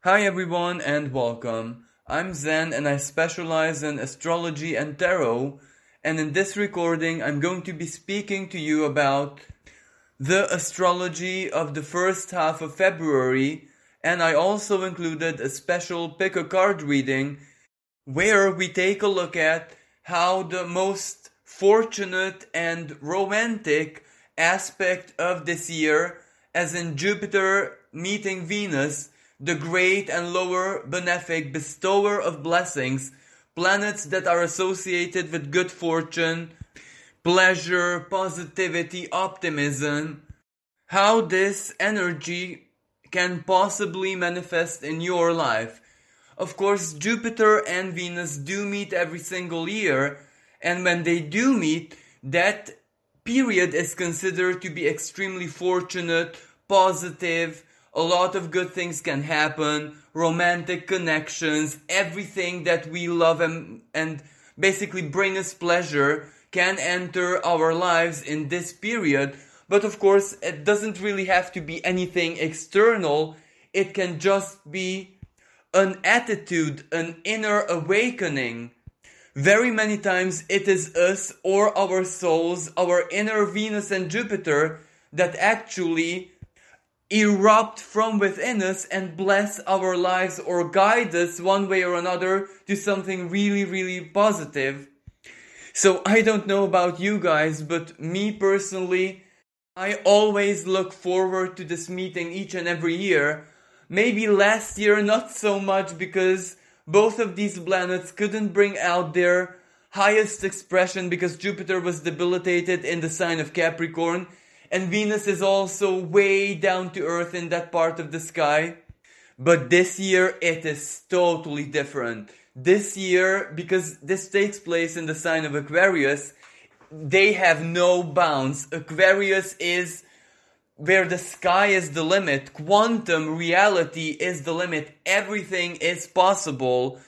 Hi everyone and welcome. I'm Zen and I specialize in astrology and tarot, and in this recording I'm going to be speaking to you about the astrology of the first half of February, and I also included a special pick a card reading where we take a look at how the most fortunate and romantic aspect of this year, as in Jupiter meeting Venus, the great and lower benefic bestower of blessings, planets that are associated with good fortune, pleasure, positivity, optimism, how this energy can possibly manifest in your life. Of course, Jupiter and Venus do meet every single year, and when they do meet, that period is considered to be extremely fortunate, positive. A lot of good things can happen, romantic connections, everything that we love and basically bring us pleasure can enter our lives in this period. But of course, it doesn't really have to be anything external. It can just be an attitude, an inner awakening. Very many times it is us or our souls, our inner Venus and Jupiter that actually erupt from within us and bless our lives or guide us one way or another to something really, really positive. So I don't know about you guys, but me personally, I always look forward to this meeting each and every year. Maybe last year not so much because both of these planets couldn't bring out their highest expression because Jupiter was debilitated in the sign of Capricorn. And Venus is also way down to earth in that part of the sky. But this year it is totally different. This year, because this takes place in the sign of Aquarius, they have no bounds. Aquarius is where the sky is the limit. Quantum reality is the limit. Everything is possible.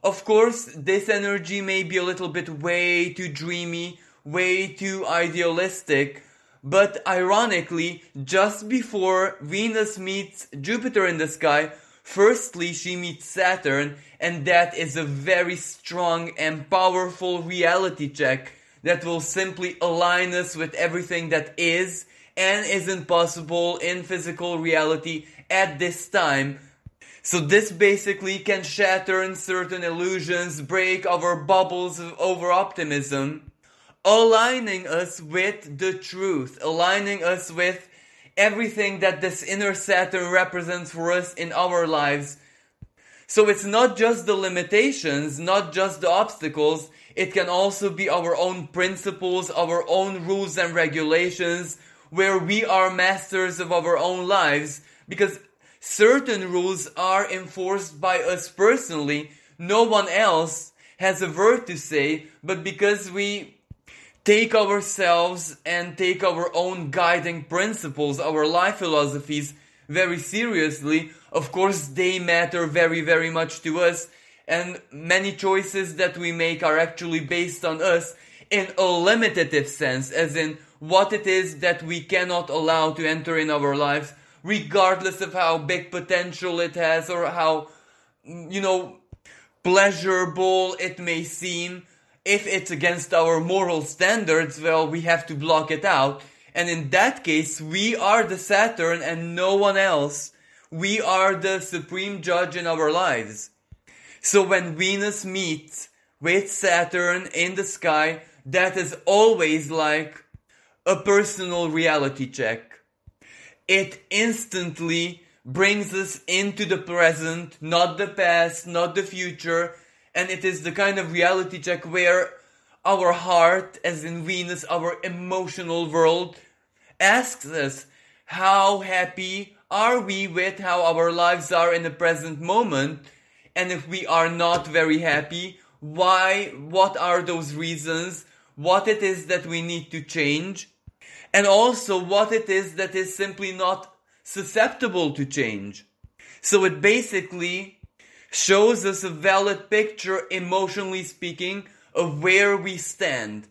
Of course, this energy may be a little bit way too dreamy, way too idealistic. But ironically, just before Venus meets Jupiter in the sky, firstly she meets Saturn, and that is a very strong and powerful reality check that will simply align us with everything that is and isn't possible in physical reality at this time. So this basically can shatter certain illusions, break our bubbles of over-optimism, aligning us with the truth, aligning us with everything that this inner Saturn represents for us in our lives. So it's not just the limitations, not just the obstacles, it can also be our own principles, our own rules and regulations, where we are masters of our own lives, because certain rules are enforced by us personally. No one else has a word to say, but because we take ourselves and take our own guiding principles, our life philosophies very seriously, of course they matter very, very much to us, and many choices that we make are actually based on us in a limitative sense, as in what it is that we cannot allow to enter in our lives, regardless of how big potential it has or how, pleasurable it may seem. If it's against our moral standards, well, we have to block it out. And in that case, we are the Saturn and no one else. We are the supreme judge in our lives. So when Venus meets with Saturn in the sky, that is always like a personal reality check. It instantly brings us into the present, not the past, not the future. And it is the kind of reality check where our heart, as in Venus, our emotional world, asks us, how happy are we with how our lives are in the present moment? And if we are not very happy, why? What are those reasons? What it is that we need to change? And also what it is that is simply not susceptible to change. So it basically shows us a valid picture, emotionally speaking, of where we stand.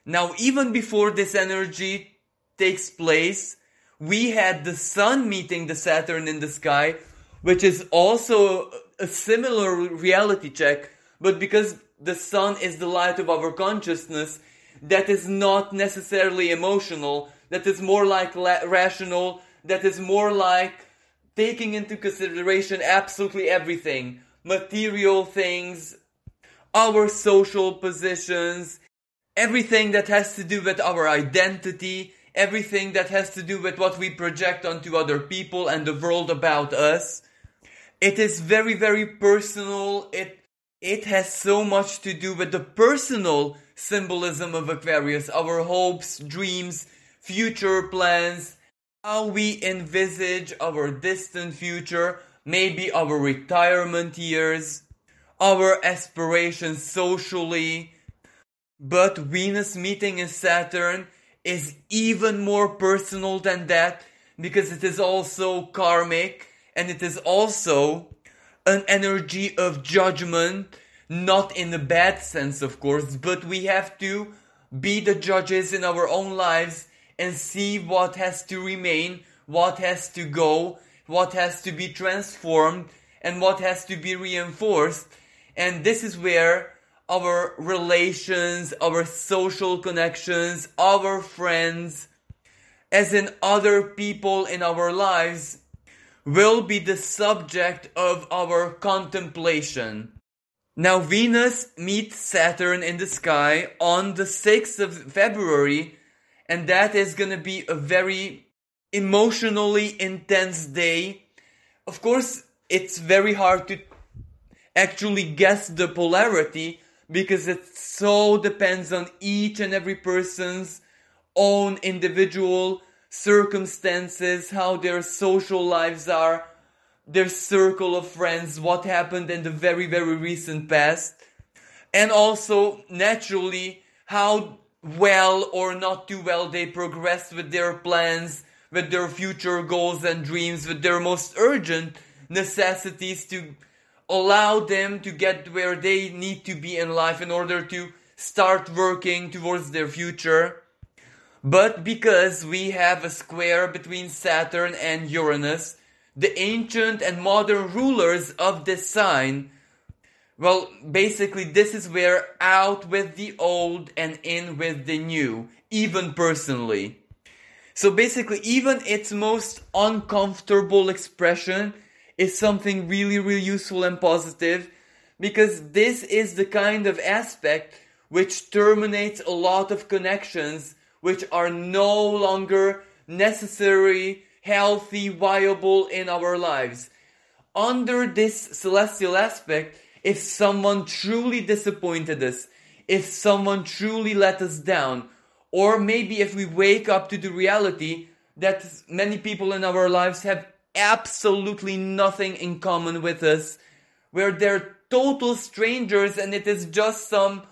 Now, even before this energy takes place, we had the Sun meeting the Saturn in the sky, which is also a similar reality check, but because the sun is the light of our consciousness, that is not necessarily emotional, that is more like rational, that is more like taking into consideration absolutely everything. Material things, our social positions, everything that has to do with our identity, everything that has to do with what we project onto other people and the world about us. It is very, very personal. It has so much to do with the personal symbolism of Aquarius, our hopes, dreams, future plans, how we envisage our distant future, maybe our retirement years, our aspirations socially. But Venus meeting in Saturn is even more personal than that, because it is also karmic, and it is also an energy of judgment, not in a bad sense of course, but we have to be the judges in our own lives and see what has to remain, what has to go, what has to be transformed, and what has to be reinforced. And this is where our relations, our social connections, our friends, as in other people in our lives, will be the subject of our contemplation. Now Venus meets Saturn in the sky on the 6th of February, and that is gonna be a very emotionally intense day. Of course, it's very hard to actually guess the polarity, because it so depends on each and every person's own individual circumstances, how their social lives are, their circle of friends, what happened in the very, very recent past, and also, naturally, how well or not too well they progress with their plans, with their future goals and dreams, with their most urgent necessities to allow them to get where they need to be in life in order to start working towards their future. But because we have a square between Saturn and Uranus, the ancient and modern rulers of this sign, well, basically this is where out with the old and in with the new, even personally. So basically, even its most uncomfortable expression is something really, really useful and positive, because this is the kind of aspect which terminates a lot of connections which are no longer necessary, healthy, viable in our lives. Under this celestial aspect, if someone truly disappointed us, if someone truly let us down, or maybe if we wake up to the reality that many people in our lives have absolutely nothing in common with us, where they're total strangers and it is just some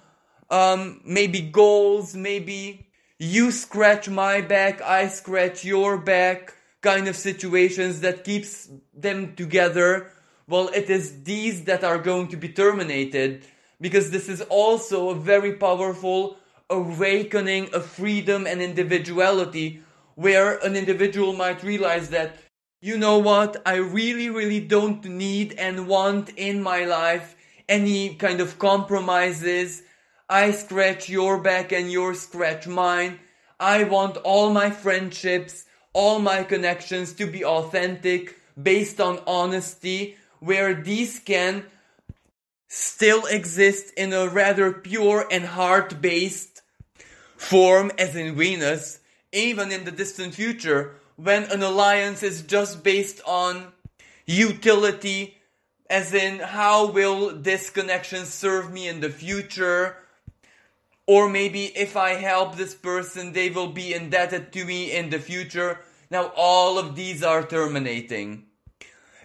maybe goals, maybe you scratch my back, I scratch your back kind of situations that keeps them together. Well, it is these that are going to be terminated, because this is also a very powerful awakening of freedom and individuality, where an individual might realize that, you know what, I really, really don't need and want in my life any kind of compromises. I scratch your back and you scratch mine. I want all my friendships, all my connections to be authentic, based on honesty, where these can still exist in a rather pure and heart-based form, as in Venus, even in the distant future, when an alliance is just based on utility, as in how will this connection serve me in the future, or maybe if I help this person, they will be indebted to me in the future. Now all of these are terminating.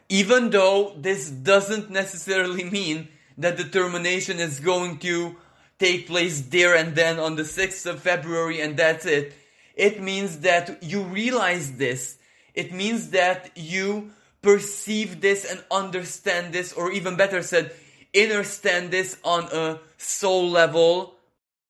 Even though this doesn't necessarily mean that the termination is going to take place there and then on the 6th of February and that's it. It means that you realize this. It means that you perceive this and understand this, or even better said, understand this on a soul level.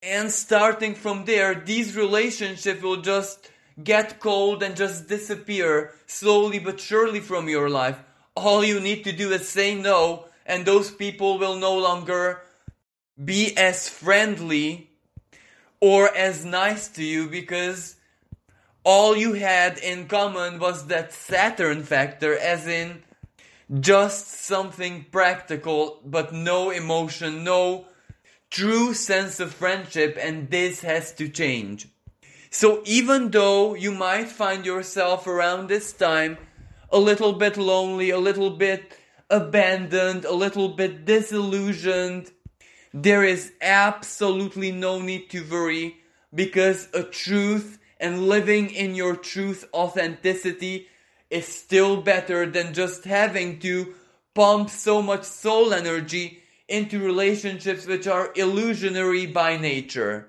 And starting from there, these relationships will just get cold and just disappear slowly but surely from your life, all you need to do is say no, and those people will no longer be as friendly or as nice to you, because all you had in common was that Saturn factor, as in just something practical, but no emotion, no true sense of friendship, and this has to change. So even though you might find yourself around this time a little bit lonely, a little bit abandoned, a little bit disillusioned, there is absolutely no need to worry, because a truth and living in your truth authenticity is still better than just having to pump so much soul energy into relationships which are illusionary by nature.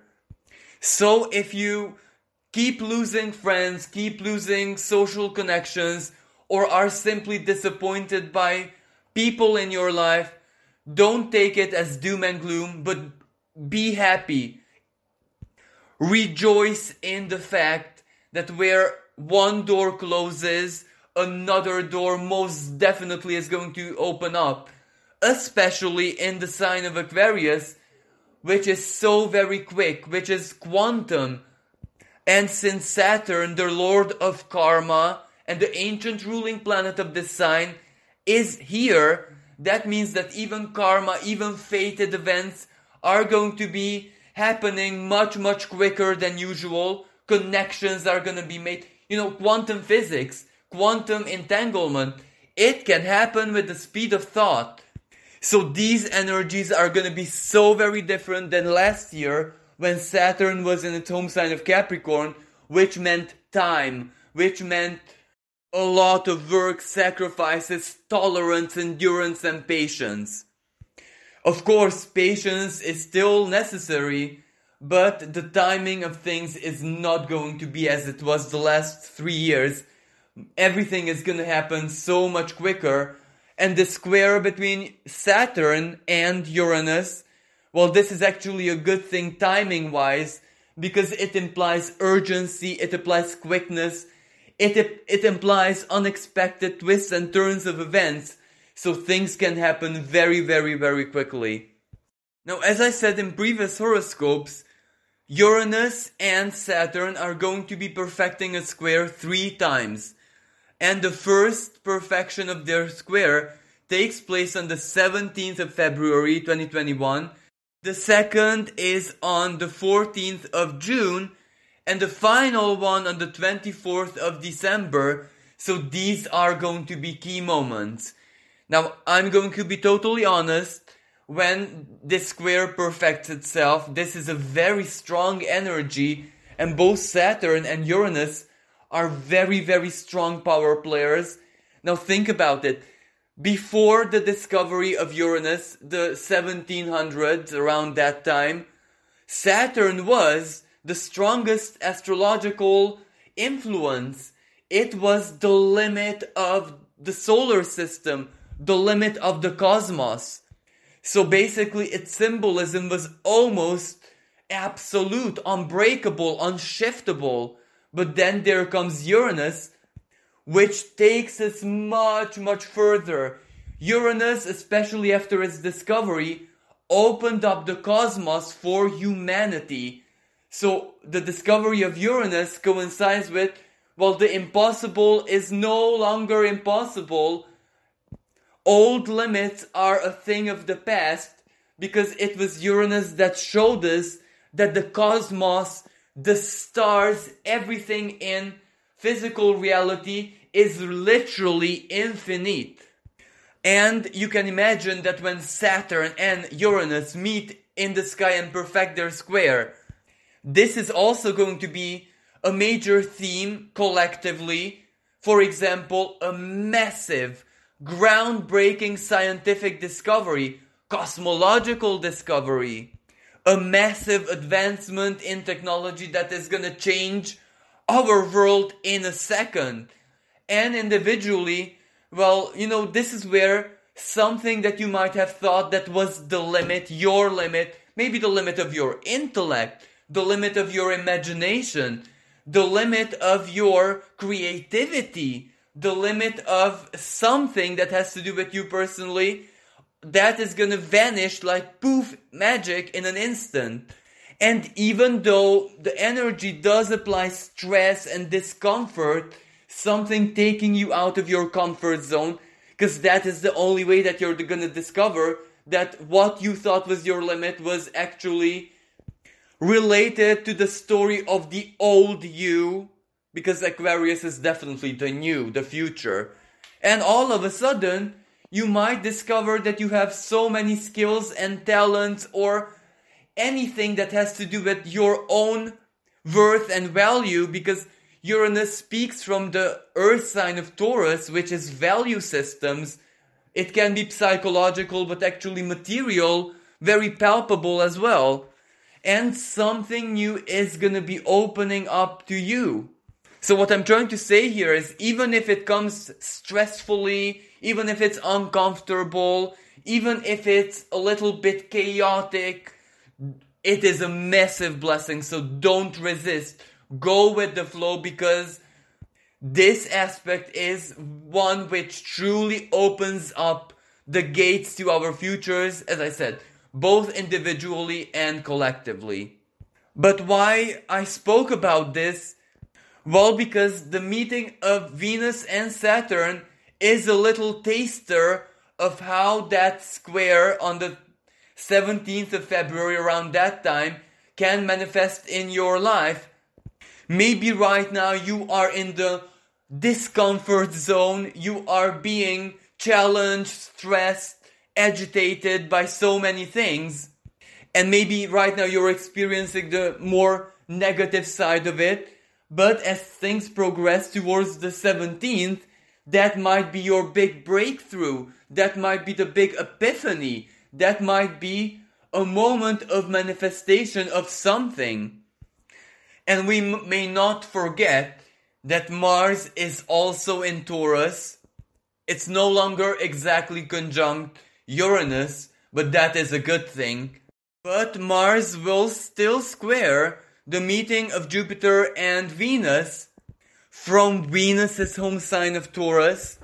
So if you keep losing friends, keep losing social connections, or are simply disappointed by people in your life, don't take it as doom and gloom, but be happy. Rejoice in the fact that where one door closes, another door most definitely is going to open up. Especially in the sign of Aquarius, which is so very quick, which is quantum. And since Saturn, the lord of karma and the ancient ruling planet of this sign, is here, that means that even karma, even fated events are going to be happening much quicker than usual. Connections are going to be made. Quantum physics, quantum entanglement, it can happen with the speed of thought. So these energies are going to be so very different than last year, when Saturn was in its home sign of Capricorn, which meant time, which meant a lot of work, sacrifices, tolerance, endurance, and patience. Of course, patience is still necessary, but the timing of things is not going to be as it was the last 3 years. Everything is going to happen so much quicker. And the square between Saturn and Uranus, well, this is actually a good thing timing-wise, because it implies urgency, it implies quickness, it implies unexpected twists and turns of events, so things can happen very quickly. Now, as I said in previous horoscopes, Uranus and Saturn are going to be perfecting a square 3 times. And the first perfection of their square takes place on the 17th of February 2021. The second is on the 14th of June, and the final one on the 24th of December. So these are going to be key moments. Now, I'm going to be totally honest. When this square perfects itself, this is a very strong energy, and both Saturn and Uranus are very strong power players. Now think about it. Before the discovery of Uranus, the 1700s, around that time, Saturn was the strongest astrological influence. It was the limit of the solar system, the limit of the cosmos. So basically its symbolism was almost absolute, unbreakable, unshiftable. But then there comes Uranus, which takes us much further. Uranus, especially after its discovery, opened up the cosmos for humanity. So the discovery of Uranus coincides with, well, the impossible is no longer impossible. Old limits are a thing of the past, because it was Uranus that showed us that the cosmos, the stars, everything in physical reality is literally infinite. And you can imagine that when Saturn and Uranus meet in the sky and perfect their square, this is also going to be a major theme collectively. For example, a massive, groundbreaking scientific discovery, cosmological discovery, a massive advancement in technology that is going to change our world in a second. And individually, well, this is where something that you might have thought that was the limit, your limit, maybe the limit of your intellect, the limit of your imagination, the limit of your creativity, the limit of something that has to do with you personally, that is gonna vanish like poof, magic in an instant. And even though the energy does apply stress and discomfort, something taking you out of your comfort zone, because that is the only way that you're gonna discover that what you thought was your limit was actually related to the story of the old you, because Aquarius is definitely the new, the future. And all of a sudden, you might discover that you have so many skills and talents or anything that has to do with your own worth and value, because Uranus speaks from the earth sign of Taurus, which is value systems. It can be psychological, but actually material, very palpable as well. And something new is gonna be opening up to you. So what I'm trying to say here is, even if it comes stressfully, even if it's uncomfortable, even if it's a little bit chaotic, it is a massive blessing. So don't resist. Go with the flow, because this aspect is one which truly opens up the gates to our futures, as I said, both individually and collectively. But why I spoke about this? Well, because the meeting of Venus and Saturn is a little taster of how that square on the 17th of February, around that time, can manifest in your life. Maybe right now you are in the discomfort zone, you are being challenged, stressed, agitated by so many things, and maybe right now you're experiencing the more negative side of it. But as things progress towards the 17th, that might be your big breakthrough, that might be the big epiphany, that might be a moment of manifestation of something. And we may not forget that Mars is also in Taurus. It's no longer exactly conjunct Uranus, but that is a good thing. But Mars will still square the meeting of Jupiter and Venus from Venus's home sign of Taurus,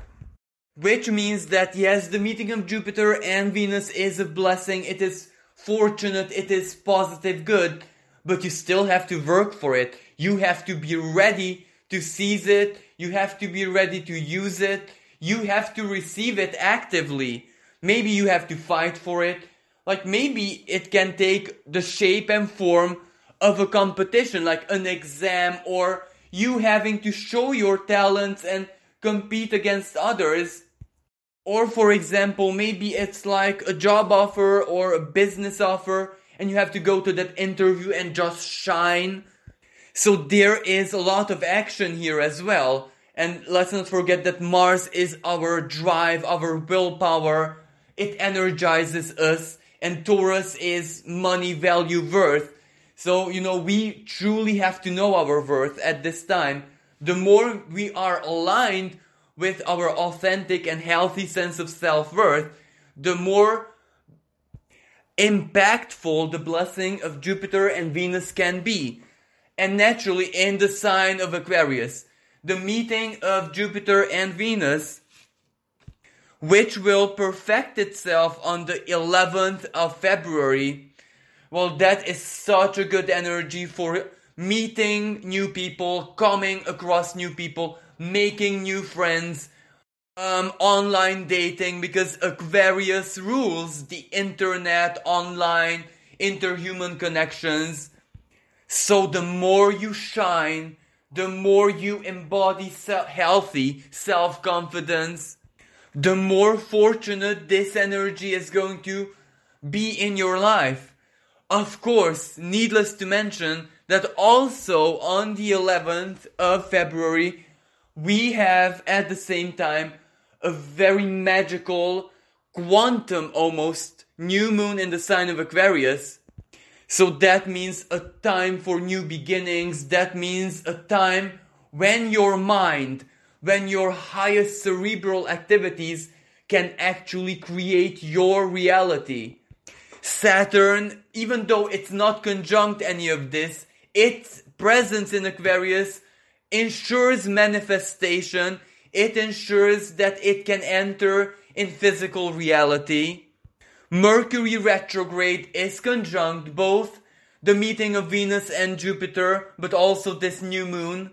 which means that yes, the meeting of Jupiter and Venus is a blessing, it is fortunate, it is positive, good, but you still have to work for it. You have to be ready to seize it, you have to be ready to use it, you have to receive it actively. Maybe you have to fight for it, like maybe it can take the shape and form of a competition, like an exam, or you having to show your talents and compete against others. Or for example, maybe it's like a job offer or a business offer, and you have to go to that interview and just shine. So there is a lot of action here as well. And let's not forget that Mars is our drive, our willpower. It energizes us. And Taurus is money, value, worth. So, we truly have to know our worth at this time. The more we are aligned with our authentic and healthy sense of self-worth, the more impactful the blessing of Jupiter and Venus can be. And naturally, in the sign of Aquarius, the meeting of Jupiter and Venus, which will perfect itself on the 11th of February, well, that is such a good energy for meeting new people, coming across new people, making new friends, online dating, because Aquarius rules the internet, online, interhuman connections. So the more you shine, the more you embody healthy self-confidence, the more fortunate this energy is going to be in your life. Of course, needless to mention that also on the 11th of February, we have at the same time a very magical, quantum almost, new moon in the sign of Aquarius. So that means a time for new beginnings. That means a time when your mind, when your highest cerebral activities can actually create your reality. Saturn, even though it's not conjunct any of this, its presence in Aquarius ensures manifestation, It ensures that it can enter in physical reality. Mercury retrograde is conjunct both the meeting of Venus and Jupiter, but also this new moon.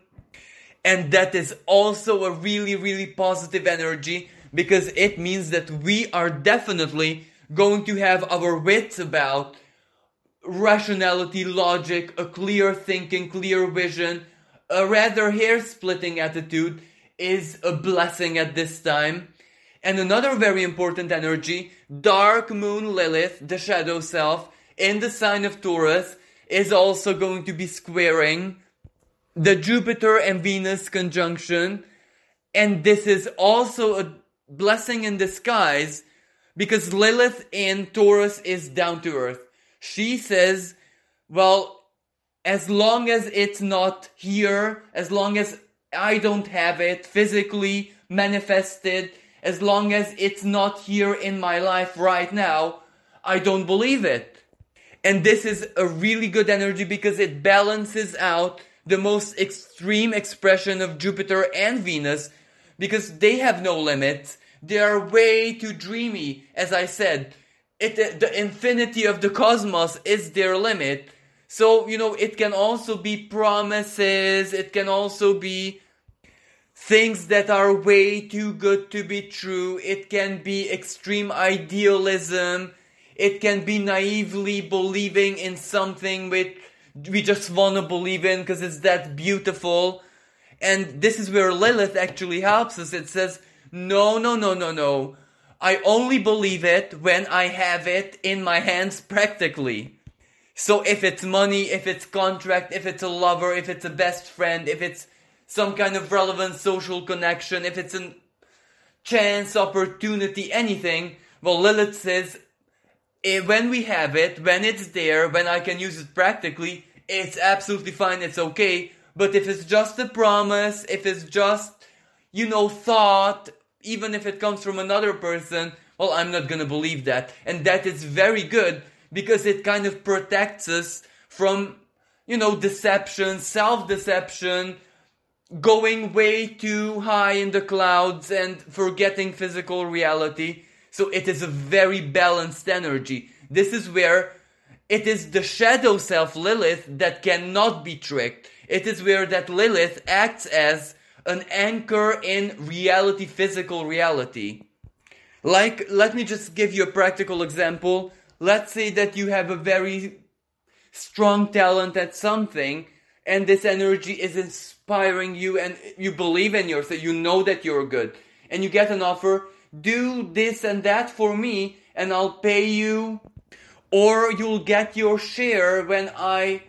And that is also a really, really positive energy, because it means that we are definitely going to have our wits about rationality, logic, a clear thinking, clear vision. A rather hair-splitting attitude is a blessing at this time. And another very important energy, dark moon Lilith, the shadow self, in the sign of Taurus, is also going to be squaring the Jupiter and Venus conjunction. And this is also a blessing in disguise, because Lilith in Taurus is down to earth. She says, well, as long as it's not here, as long as I don't have it physically manifested, as long as it's not here in my life right now, I don't believe it. And this is a really good energy because it balances out the most extreme expression of Jupiter and Venus, because they have no limits. They are way too dreamy, as I said. The infinity of the cosmos is their limit. So, it can also be promises, it can also be things that are way too good to be true, it can be extreme idealism, it can be naively believing in something which we just want to believe in because it's that beautiful. And this is where Lilith actually helps us. It says, no. I only believe it when I have it in my hands practically. So if it's money, if it's contract, if it's a lover, if it's a best friend, if it's some kind of relevant social connection, if it's a chance, opportunity, anything, well, Lilith says, when we have it, when it's there, when I can use it practically, it's absolutely fine, it's okay. But if it's just a promise, if it's just, thought, even if it comes from another person, well, I'm not gonna believe that. And that is very good, because it kind of protects us from, deception, self-deception, going way too high in the clouds and forgetting physical reality. So it is a very balanced energy. This is where it is the shadow self Lilith that cannot be tricked. It is where that Lilith acts as an anchor in reality, physical reality. Like, let me just give you a practical example. Let's say that you have a very strong talent at something, and this energy is inspiring you, and you believe in yourself, you know that you're good, and you get an offer, do this and that for me, and I'll pay you, or you'll get your share when I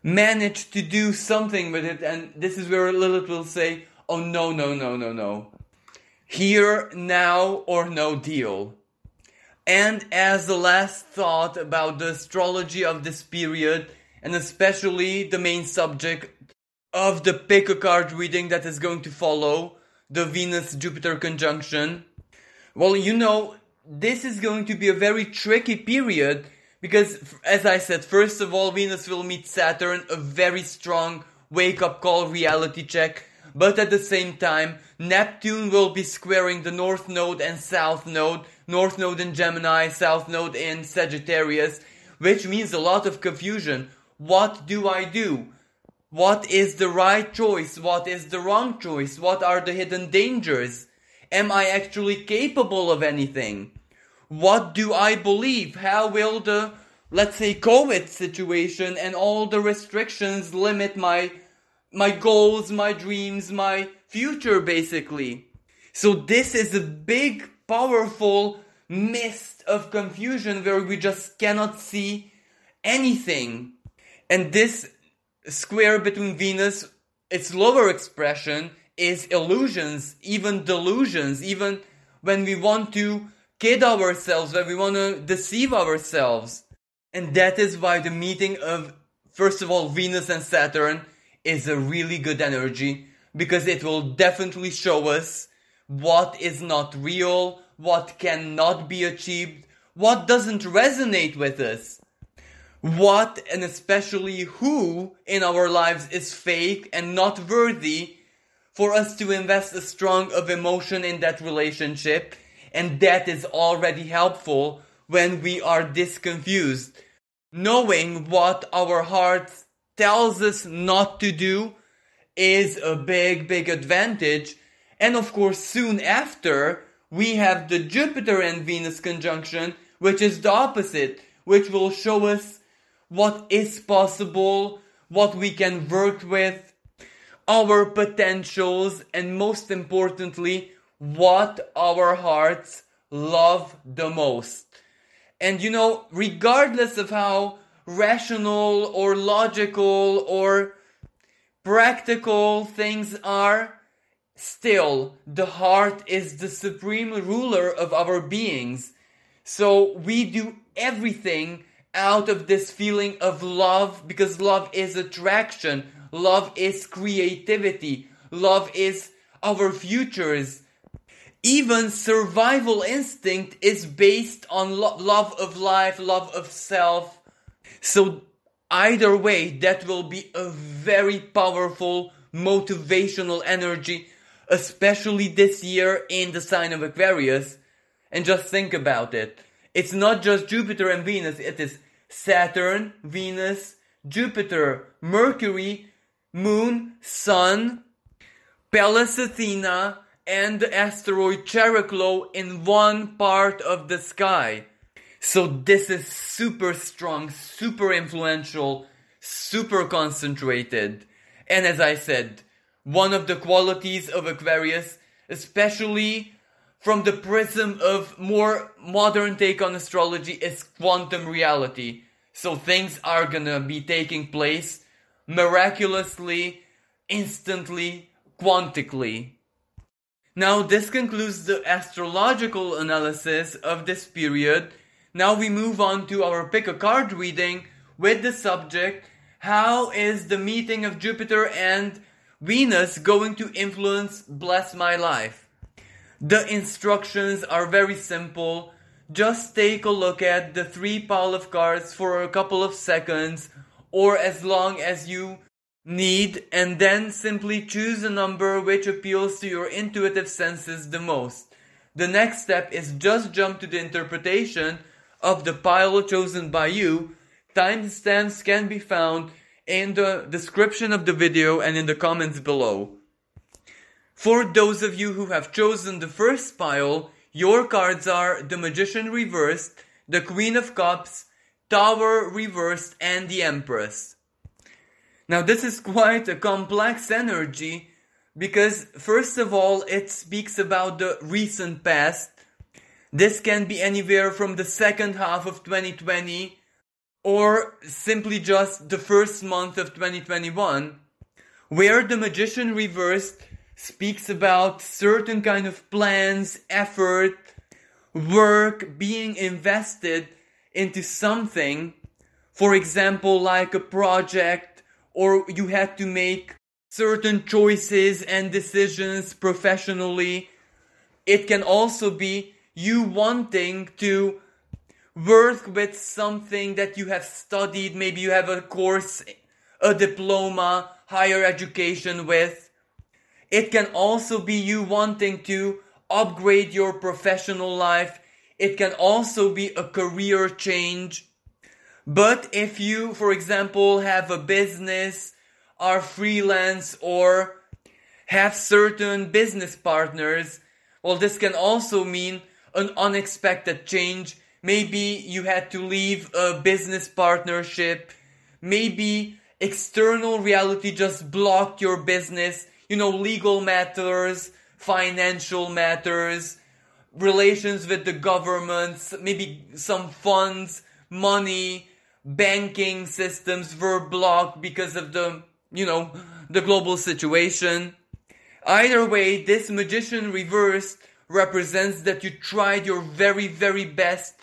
manage to do something with it. And this is where Lilith will say, oh no. Here, now, or no deal. And as the last thought about the astrology of this period, and especially the main subject of the pick a card reading that is going to follow, the Venus-Jupiter conjunction, well, this is going to be a very tricky period, because, as I said, first of all, Venus will meet Saturn, a very strong wake-up call, reality check. But at the same time, Neptune will be squaring the North Node and South Node. North Node in Gemini, South Node in Sagittarius, which means a lot of confusion. What do I do? What is the right choice? What is the wrong choice? What are the hidden dangers? Am I actually capable of anything? What do I believe? How will the, let's say, COVID situation and all the restrictions limit my goals, my dreams, my future, basically? So this is a big, powerful mist of confusion where we just cannot see anything. And this square between Venus, its lower expression, is illusions, even delusions, even when we want to kid ourselves, when we want to deceive ourselves. And that is why the meeting of, first of all, Venus and Saturn is a really good energy, because it will definitely show us what is not real, what cannot be achieved, what doesn't resonate with us, what and especially who in our lives is fake and not worthy for us to invest a strong of emotion in that relationship, and that is already helpful when we are this confused. Knowing what our heart tells us not to do is a big advantage. And of course, soon after, we have the Jupiter and Venus conjunction, which is the opposite, which will show us what is possible, what we can work with, our potentials, and most importantly, what our hearts love the most. And regardless of how rational or logical or practical things are, still, the heart is the supreme ruler of our beings. So we do everything out of this feeling of love, because love is attraction, love is creativity, love is our futures. Even survival instinct is based on love of life, love of self. So either way, that will be a very powerful motivational energy, especially this year in the sign of Aquarius. And just think about it. It's not just Jupiter and Venus, it is Saturn, Venus, Jupiter, Mercury, Moon, Sun, Pallas Athena, and the asteroid Chariklo in one part of the sky. So this is super strong, super influential, super concentrated. And as I said, one of the qualities of Aquarius, especially from the prism of more modern take on astrology, is quantum reality. So things are gonna be taking place miraculously, instantly, quantically. Now this concludes the astrological analysis of this period. Now we move on to our pick a card reading with the subject, how is the meeting of Jupiter and Venus going to bless my life? The instructions are very simple. Just take a look at the 3 pile of cards for a couple of seconds or as long as you need, and then simply choose a number which appeals to your intuitive senses the most. The next step is just jump to the interpretation of the pile chosen by you. Timestamps can be found in the description of the video and in the comments below. For those of you who have chosen the first pile, your cards are the Magician reversed, the Queen of Cups, Tower reversed, and the Empress. Now this is quite a complex energy because first of all it speaks about the recent past. This can be anywhere from the second half of 2020 or simply just the first month of 2021, where the Magician reversed speaks about certain kind of plans, effort, work being invested into something, for example like a project, or you had to make certain choices and decisions professionally. It can also be you wanting to work with something that you have studied. Maybe you have a course, a diploma, higher education with. It can also be you wanting to upgrade your professional life. It can also be a career change. But if you, for example, have a business, are freelance, or have certain business partners, well, this can also mean an unexpected change. Maybe you had to leave a business partnership. Maybe external reality just blocked your business. Legal matters, financial matters, relations with the governments, maybe some funds, money, banking systems were blocked because of the global situation. Either way, this Magician reversed represents that you tried your very, very best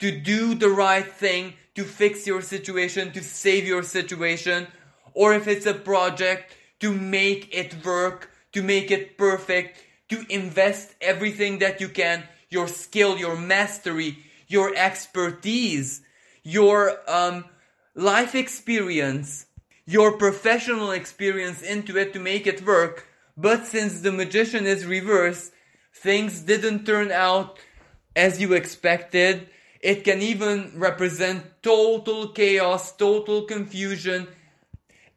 to do the right thing, to fix your situation, to save your situation, or if it's a project, to make it work, to make it perfect, to invest everything that you can, your skill, your mastery, your expertise, your life experience, your professional experience into it to make it work. But since the magician is reversed, things didn't turn out as you expected. It can even represent total chaos, total confusion,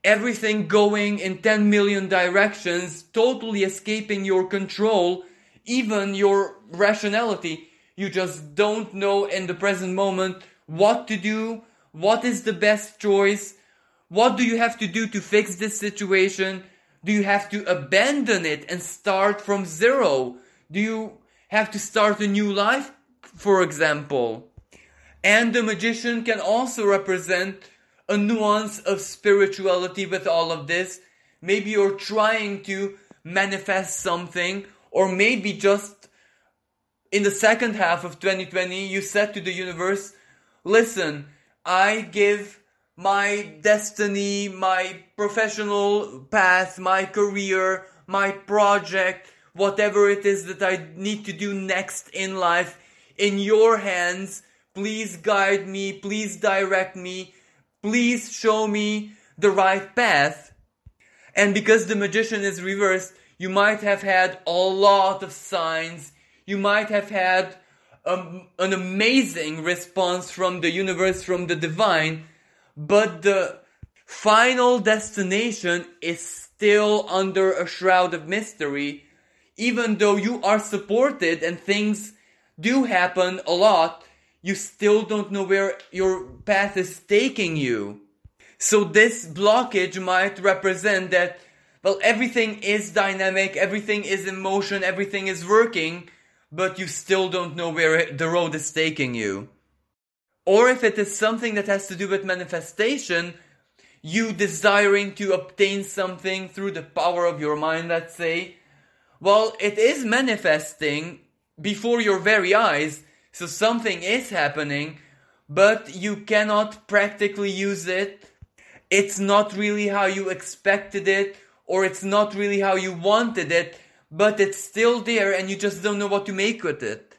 everything going in 10 million directions, totally escaping your control, even your rationality. You just don't know in the present moment what to do, what is the best choice, what do you have to do to fix this situation? Do you have to abandon it and start from zero? Do you have to start a new life, for example? And the magician can also represent a nuance of spirituality with all of this. Maybe you're trying to manifest something, or maybe just in the second half of 2020, you said to the universe, listen, I give my destiny, my professional path, my career, my project, whatever it is that I need to do next in life, in your hands. Please guide me, please direct me, please show me the right path. And because the magician is reversed, you might have had a lot of signs. You might have had an amazing response from the universe, from the divine, but the final destination is still under a shroud of mystery. Even though you are supported and things do happen a lot, you still don't know where your path is taking you. So this blockage might represent that, well, everything is dynamic, everything is in motion, everything is working, but you still don't know where the road is taking you. Or if it is something that has to do with manifestation, you desiring to obtain something through the power of your mind, let's say, well, it is manifesting before your very eyes, so something is happening, but you cannot practically use it. It's not really how you expected it, or it's not really how you wanted it, but it's still there and you just don't know what to make with it.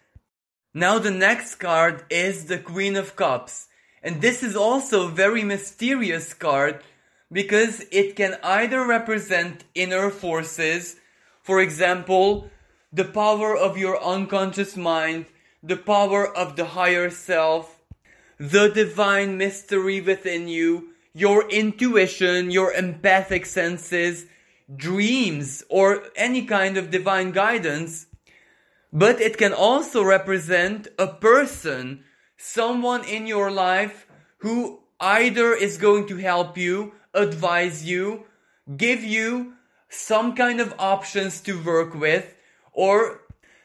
Now the next card is the Queen of Cups. And this is also a very mysterious card because it can either represent inner forces, for example, the power of your unconscious mind, the power of the higher self, the divine mystery within you, your intuition, your empathic senses, dreams, or any kind of divine guidance. But it can also represent a person, someone in your life who either is going to help you, advise you, give you some kind of options to work with, or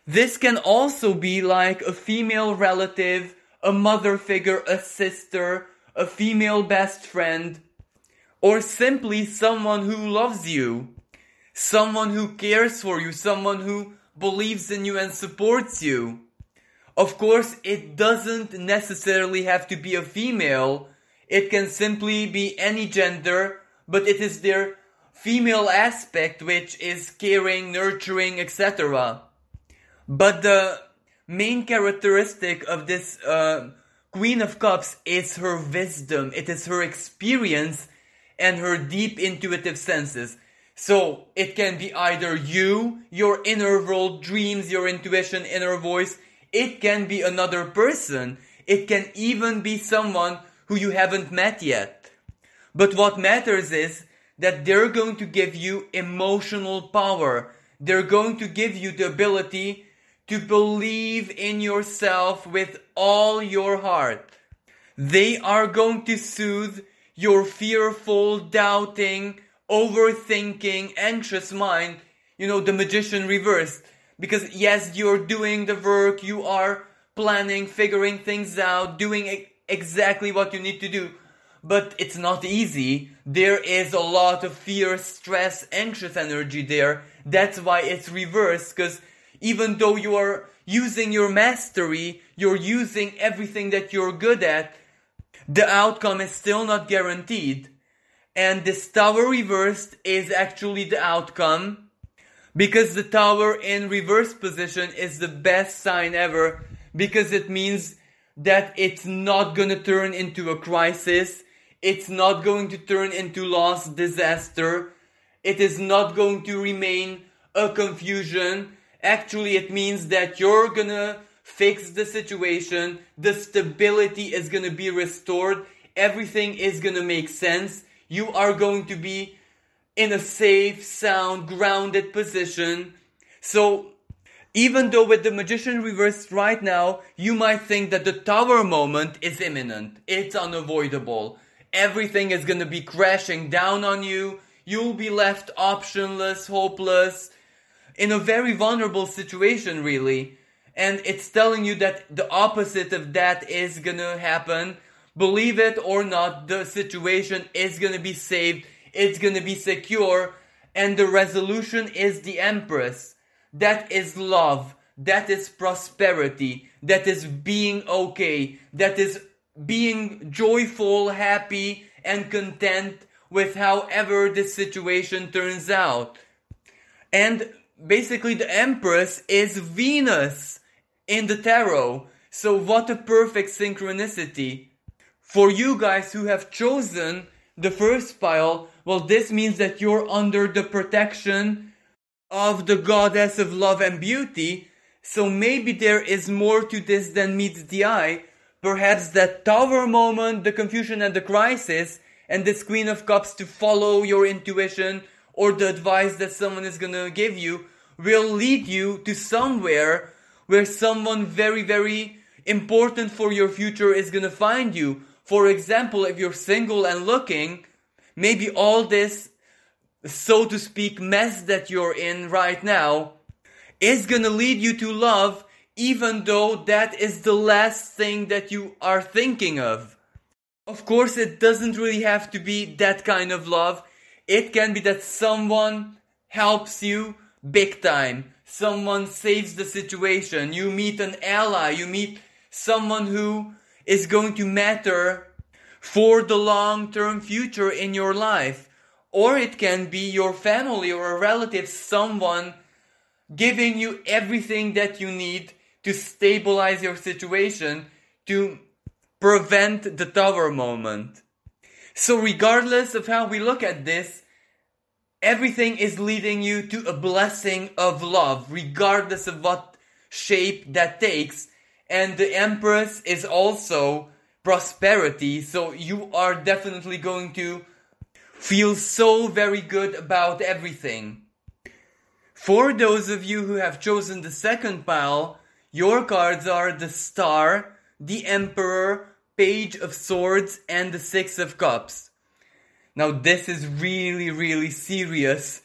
this can also be like a female relative, a mother figure, a sister, a female best friend, or simply someone who loves you, someone who cares for you, someone who believes in you and supports you. Of course, it doesn't necessarily have to be a female. It can simply be any gender, but it is their female aspect which is caring, nurturing, etc. But the main characteristic of this Queen of Cups is her wisdom. It is her experience and her deep intuitive senses. So it can be either you, your inner world, dreams, your intuition, inner voice. It can be another person. It can even be someone who you haven't met yet. But what matters is that they're going to give you emotional power. They're going to give you the ability to believe in yourself with all your heart. They are going to soothe your fearful, doubting, overthinking, anxious mind, the magician reversed. Because yes, you're doing the work, you are planning, figuring things out, doing exactly what you need to do. But it's not easy. There is a lot of fear, stress, anxious energy there. That's why it's reversed, because even though you are using your mastery, you're using everything that you're good at, the outcome is still not guaranteed. And this tower reversed is actually the outcome, because the tower in reverse position is the best sign ever, because it means that it's not going to turn into a crisis, it's not going to turn into loss, disaster, it is not going to remain a confusion. Actually, it means that you're gonna fix the situation, the stability is gonna be restored, everything is gonna make sense, you are going to be in a safe, sound, grounded position. So, even though with the Magician reversed right now, you might think that the Tower moment is imminent. It's unavoidable. Everything is gonna be crashing down on you. You'll be left optionless, hopeless, in a very vulnerable situation, really. And it's telling you that the opposite of that is gonna happen. Believe it or not, the situation is gonna be saved. It's gonna be secure. And the resolution is the Empress. That is love. That is prosperity. That is being okay. That is being joyful, happy, and content with however this situation turns out. And basically the Empress is Venus in the tarot. So what a perfect synchronicity. For you guys who have chosen the first pile, well, this means that you're under the protection of the goddess of love and beauty. So maybe there is more to this than meets the eye. Perhaps that Tower moment, the confusion and the crisis, and this Queen of Cups to follow your intuition or the advice that someone is gonna give you will lead you to somewhere where someone very, very important for your future is gonna find you. For example, if you're single and looking, maybe all this, so to speak, mess that you're in right now is gonna lead you to love, even though that is the last thing that you are thinking of. Of course, it doesn't really have to be that kind of love. It can be that someone helps you big time. Someone saves the situation. You meet an ally. You meet someone who is going to matter for the long-term future in your life. Or it can be your family or a relative, someone giving you everything that you need to stabilize your situation, to prevent the Tower moment. So regardless of how we look at this, everything is leading you to a blessing of love, regardless of what shape that takes. And the Empress is also prosperity, so you are definitely going to feel so very good about everything. For those of you who have chosen the second pile, your cards are the Star, the Emperor, Page of Swords, and the Six of Cups. Now this is really, really serious,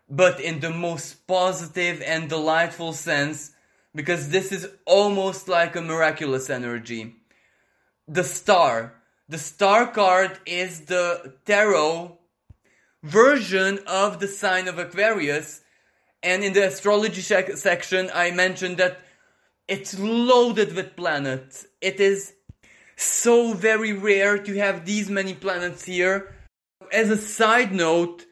but in the most positive and delightful sense, because this is almost like a miraculous energy. The Star card is the tarot version of the sign of Aquarius, and in the astrology section I mentioned that it's loaded with planets. It is so very rare to have these many planets here. As a side note,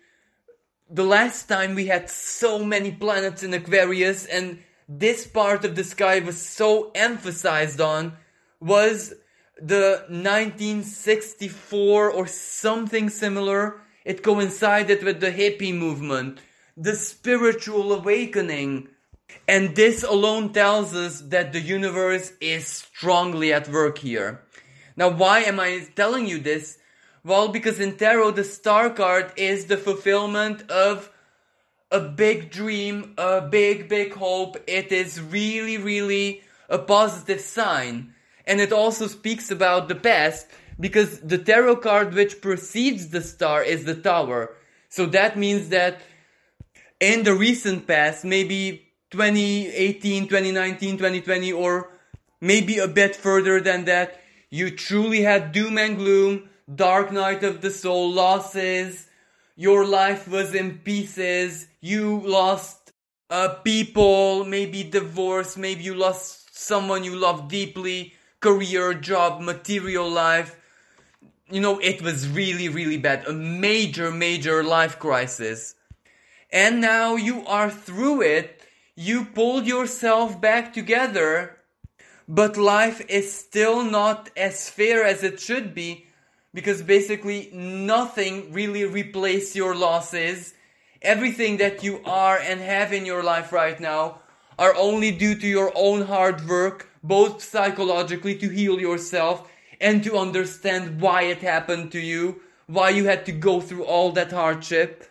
the last time we had so many planets in Aquarius and this part of the sky was so emphasized on was the 1964 or something similar. It coincided with the hippie movement, the spiritual awakening. And this alone tells us that the universe is strongly at work here. Now, why am I telling you this? Well, because in tarot, the Star card is the fulfillment of a big dream, a big, big hope. It is really, really a positive sign. And it also speaks about the past, because the tarot card which precedes the Star is the Tower. So that means that in the recent past, maybe 2018, 2019, 2020, or maybe a bit further than that, you truly had doom and gloom, dark night of the soul, losses, your life was in pieces, you lost people, maybe divorce, maybe you lost someone you love deeply, career, job, material life. You know, it was really, really bad, a major, major life crisis. And now you are through it, you pulled yourself back together, but life is still not as fair as it should be, because basically nothing really replaced your losses, everything that you are and have in your life right now are only due to your own hard work, both psychologically to heal yourself and to understand why it happened to you, why you had to go through all that hardship,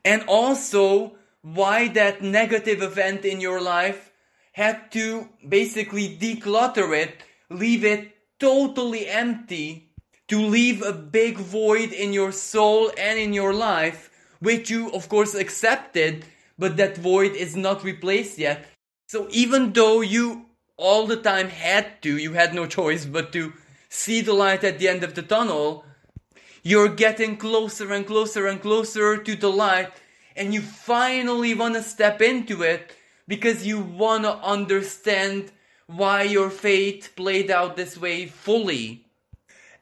and also why that negative event in your life had to basically declutter it, leave it totally empty, to leave a big void in your soul and in your life, which you of course accepted, but that void is not replaced yet. So even though you all the time you had no choice but to see the light at the end of the tunnel, you're getting closer and closer and closer to the light, and you finally want to step into it because you want to understand why your fate played out this way fully.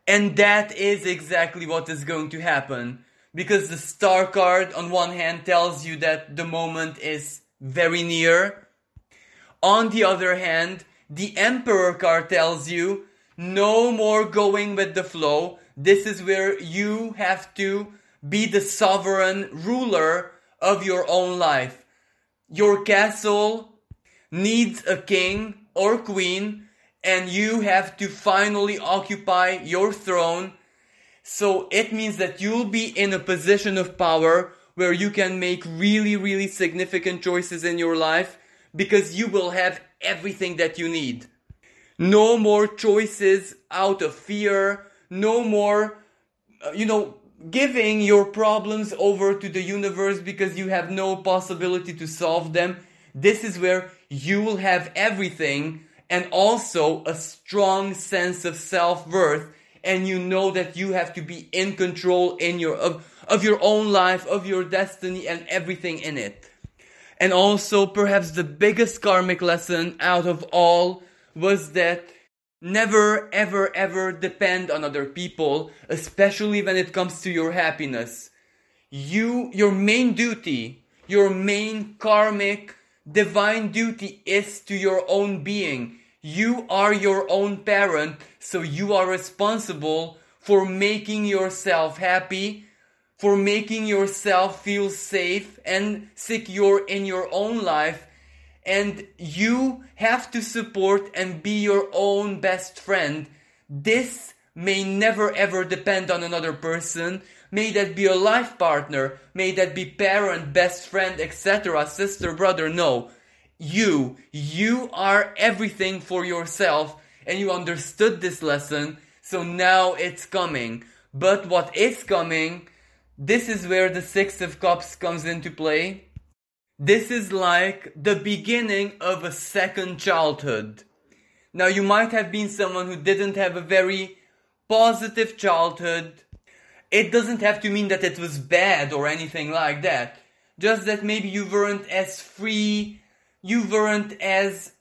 And that is exactly what is going to happen, because the star card on one hand tells you that the moment is very near. On the other hand, the Emperor card tells you no more going with the flow. This is where you have to be the sovereign ruler of your own life. Your castle needs a king or queen, and you have to finally occupy your throne. So it means that you'll be in a position of power where you can make really, really significant choices in your life, because you will have everything that you need. No more choices out of fear. No more, giving your problems over to the universe because you have no possibility to solve them. This is where you will have everything, and also a strong sense of self-worth, and you know that you have to be in control of your own life, of your destiny, and everything in it. And also, perhaps the biggest karmic lesson out of all was that never, ever, ever depend on other people, especially when it comes to your happiness. Your main duty, your main karmic, divine duty is to your own being. You are your own parent, so you are responsible for making yourself happy, for making yourself feel safe and secure in your own life. And you have to support and be your own best friend. This may never ever depend on another person. May that be a life partner, may that be parent, best friend, etc., sister, brother. No, you are everything for yourself, and you understood this lesson, so now it's coming. But what is coming, this is where the Six of Cups comes into play. This is like the beginning of a second childhood. Now, you might have been someone who didn't have a very positive childhood. It doesn't have to mean that it was bad or anything like that. Just that maybe you weren't as free, you weren't as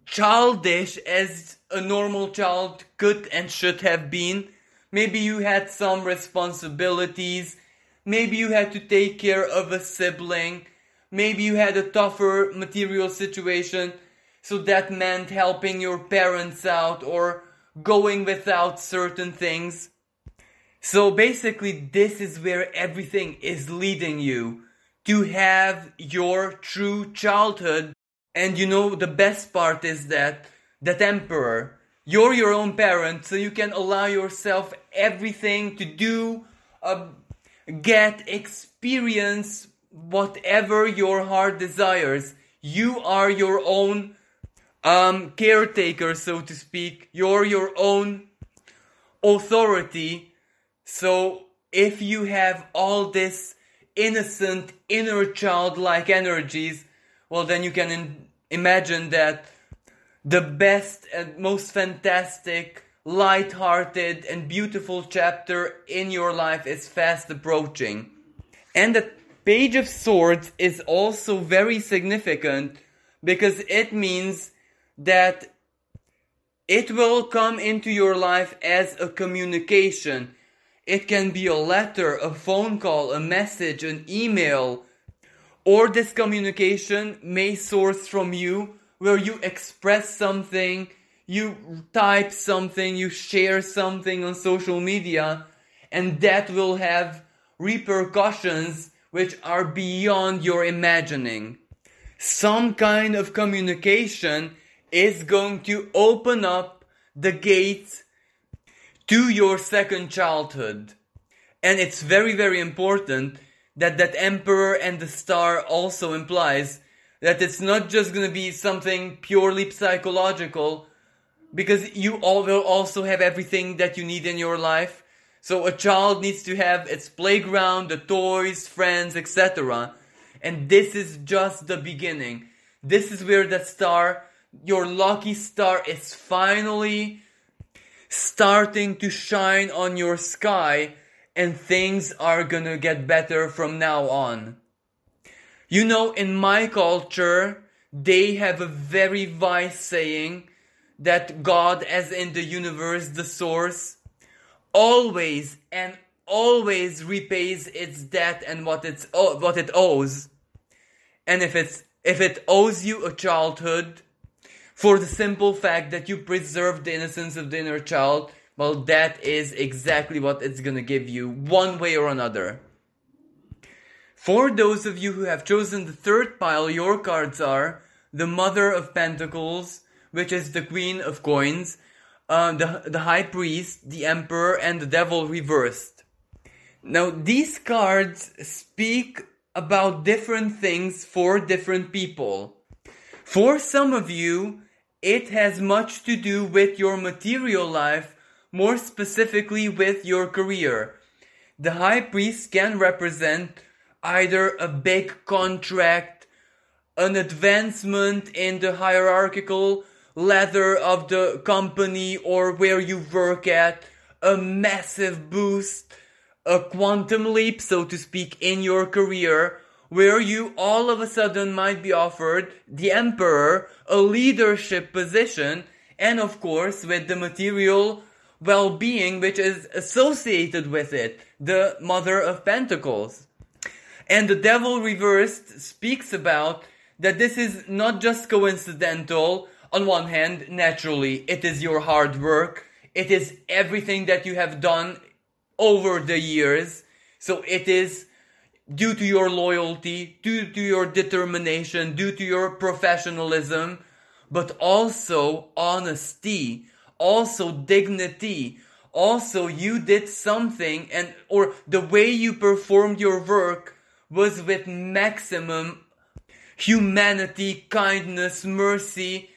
childish as a normal child could and should have been. Maybe you had some responsibilities. Maybe you had to take care of a sibling. Maybe you had a tougher material situation, so that meant helping your parents out or going without certain things. So basically, this is where everything is leading you, to have your true childhood. And the best part is that Emperor, you're your own parent, so you can allow yourself everything to do, get, experience whatever your heart desires. You are your own caretaker, so to speak. You're your own authority. So if you have all this innocent, inner childlike energies, well, then you can imagine that the best and most fantastic, light-hearted and beautiful chapter in your life is fast approaching. And the Page of Swords is also very significant because it means that it will come into your life as a communication. It can be a letter, a phone call, a message, an email, or this communication may source from you, where you express something, you type something, you share something on social media, and that will have repercussions which are beyond your imagining. Some kind of communication is going to open up the gates to your second childhood. And it's very, very important that that emperor and the star also implies that it's not just going to be something purely psychological, because you all will also have everything that you need in your life. So a child needs to have its playground, the toys, friends, etc. And this is just the beginning. This is where the star, your lucky star, is finally starting to shine on your sky, and things are gonna get better from now on. You know, in my culture, they have a very wise saying that God, as in the universe, the source, always and always repays its debt and what it owes. And if it owes you a childhood, for the simple fact that you preserved the innocence of the inner child, well, that is exactly what it's gonna give you, one way or another. For those of you who have chosen the third pile, your cards are the Mother of Pentacles, which is the Queen of Coins, the High Priest, the Emperor, and the Devil reversed. Now, these cards speak about different things for different people. For some of you, it has much to do with your material life, more specifically with your career. The High Priest can represent either a big contract, an advancement in the hierarchical ladder of the company or where you work at, a massive boost, a quantum leap, so to speak, in your career, where you all of a sudden might be offered the Emperor, a leadership position, and of course with the material well-being which is associated with it, the Mother of Pentacles. And the Devil reversed speaks about that this is not just coincidental. On one hand, naturally, it is your hard work. It is everything that you have done over the years. So it is due to your loyalty, due to your determination, due to your professionalism, but also honesty, also dignity. Also, you did something, or the way you performed your work was with maximum humanity, kindness, mercy.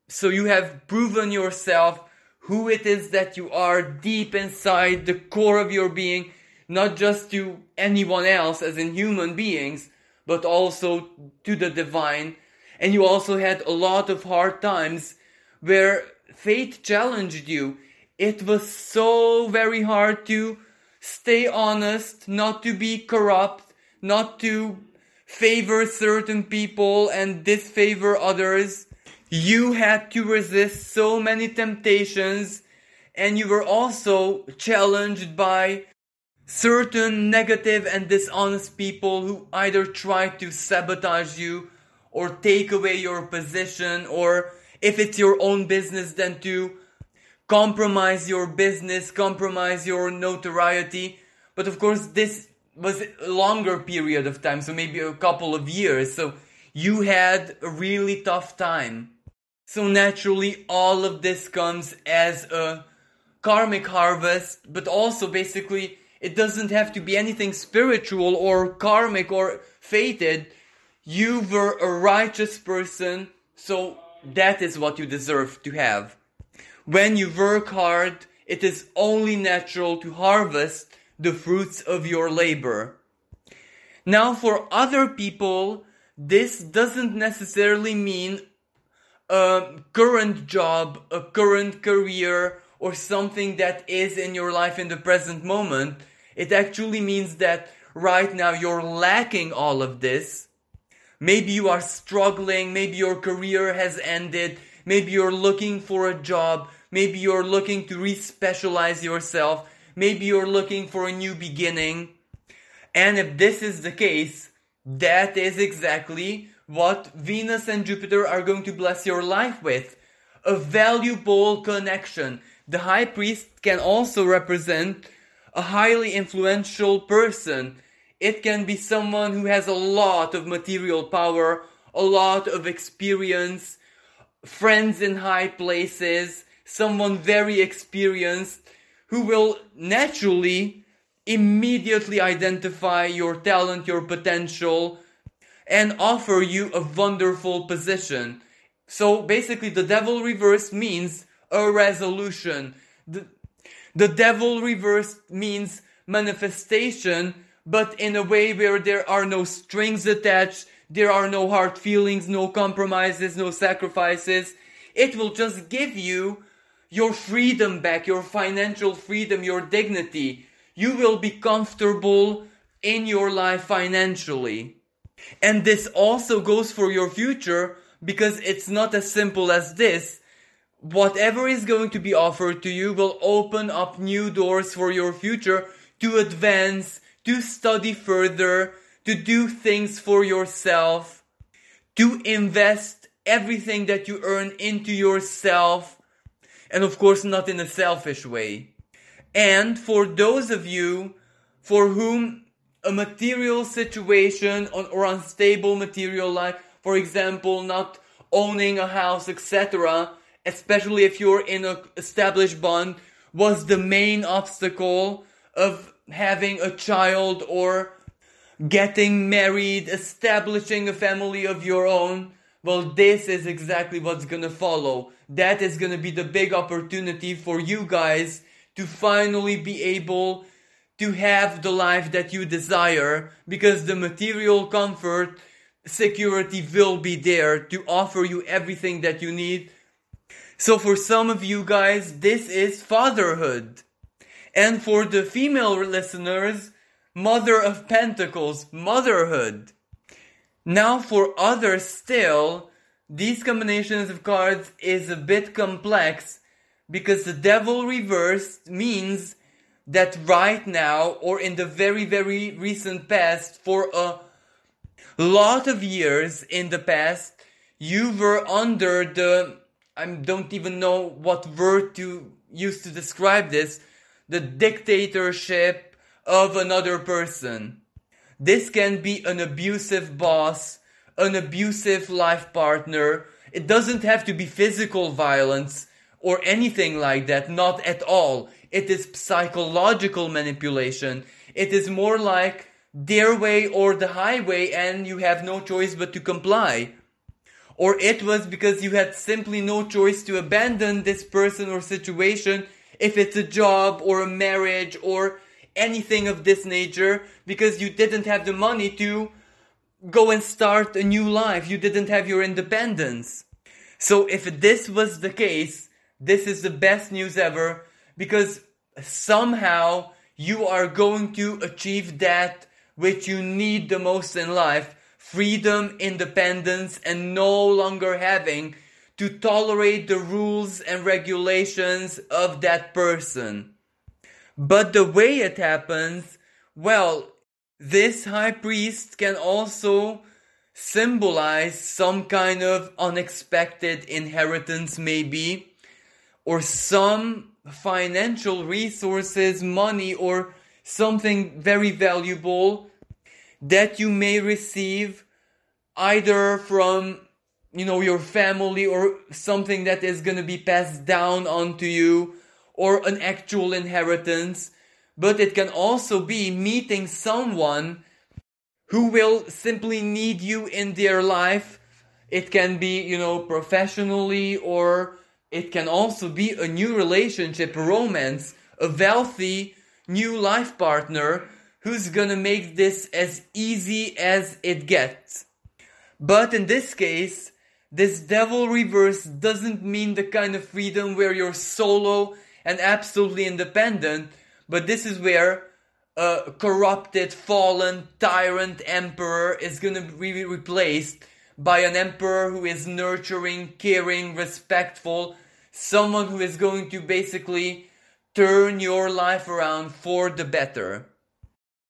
So you have proven yourself who it is that you are deep inside the core of your being, not just to anyone else as in human beings, but also to the divine. And you also had a lot of hard times where fate challenged you. It was so very hard to stay honest, not to be corrupt, not to favor certain people and disfavor others. You had to resist so many temptations, and you were also challenged by certain negative and dishonest people who either tried to sabotage you or take away your position, or if it's your own business, then to compromise your business, compromise your notoriety. But of course, this was a longer period of time, so maybe a couple of years. So you had a really tough time. So naturally, all of this comes as a karmic harvest, but also basically, it doesn't have to be anything spiritual or karmic or fated. You were a righteous person, so that is what you deserve to have. When you work hard, it is only natural to harvest the fruits of your labor. Now, for other people, this doesn't necessarily mean a current job, a current career, or something that is in your life in the present moment. It actually means that right now you're lacking all of this. Maybe you are struggling, maybe your career has ended, maybe you're looking for a job, maybe you're looking to re-specialize yourself, maybe you're looking for a new beginning. And if this is the case, that is exactly what Venus and Jupiter are going to bless your life with. A valuable connection. The High Priest can also represent a highly influential person It can be someone who has a lot of material power, a lot of experience, friends in high places, someone very experienced who will naturally immediately identify your talent, your potential, and offer you a wonderful position. So basically the devil reversed means a resolution. The devil reversed means manifestation, but in a way where there are no strings attached, there are no hard feelings, no compromises, no sacrifices. It will just give you your freedom back, your financial freedom, your dignity. You will be comfortable in your life financially. And this also goes for your future, because it's not as simple as this. Whatever is going to be offered to you will open up new doors for your future to advance, to study further, to do things for yourself, to invest everything that you earn into yourself, and of course not in a selfish way. And for those of you for whom a material situation or unstable material life, for example, not owning a house, etc., especially if you're in an established bond, was the main obstacle of having a child or getting married, establishing a family of your own, well, this is exactly what's gonna follow. That is gonna be the big opportunity for you guys to finally be able to have the life that you desire, because the material comfort, security will be there to offer you everything that you need. So for some of you guys, this is fatherhood. And for the female listeners, Mother of Pentacles, motherhood. Now for others still, these combinations of cards is a bit complex, because the devil reversed means that right now, or in the very, very recent past, for a lot of years in the past, you were under the, I don't even know what word to use to describe this, the dictatorship of another person. This can be an abusive boss, an abusive life partner. It doesn't have to be physical violence or anything like that, not at all. It is psychological manipulation. It is more like their way or the highway, and you have no choice but to comply. Or it was because you had simply no choice to abandon this person or situation, if it's a job or a marriage or anything of this nature, because you didn't have the money to go and start a new life. You didn't have your independence. So if this was the case, this is the best news ever, because somehow you are going to achieve that which you need the most in life: freedom, independence, and no longer having to tolerate the rules and regulations of that person. But the way it happens, well, this high priest can also symbolize some kind of unexpected inheritance maybe, or some financial resources, money, or something very valuable that you may receive either from, your family, or something that is going to be passed down onto you, or an actual inheritance. But it can also be meeting someone who will simply need you in their life. It can be, professionally, or it can also be a new relationship, a romance, a wealthy new life partner who's gonna make this as easy as it gets. But in this case, this devil reverse doesn't mean the kind of freedom where you're solo and absolutely independent, but this is where a corrupted, fallen, tyrant emperor is gonna be replaced by an emperor who is nurturing, caring, respectful, someone who is going to basically turn your life around for the better.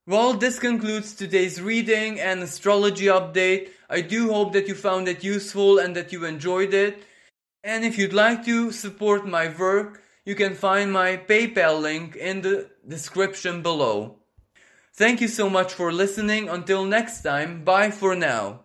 Well, this concludes today's reading and astrology update. I do hope that you found it useful and that you enjoyed it. And if you'd like to support my work, you can find my PayPal link in the description below. Thank you so much for listening. Until next time, bye for now.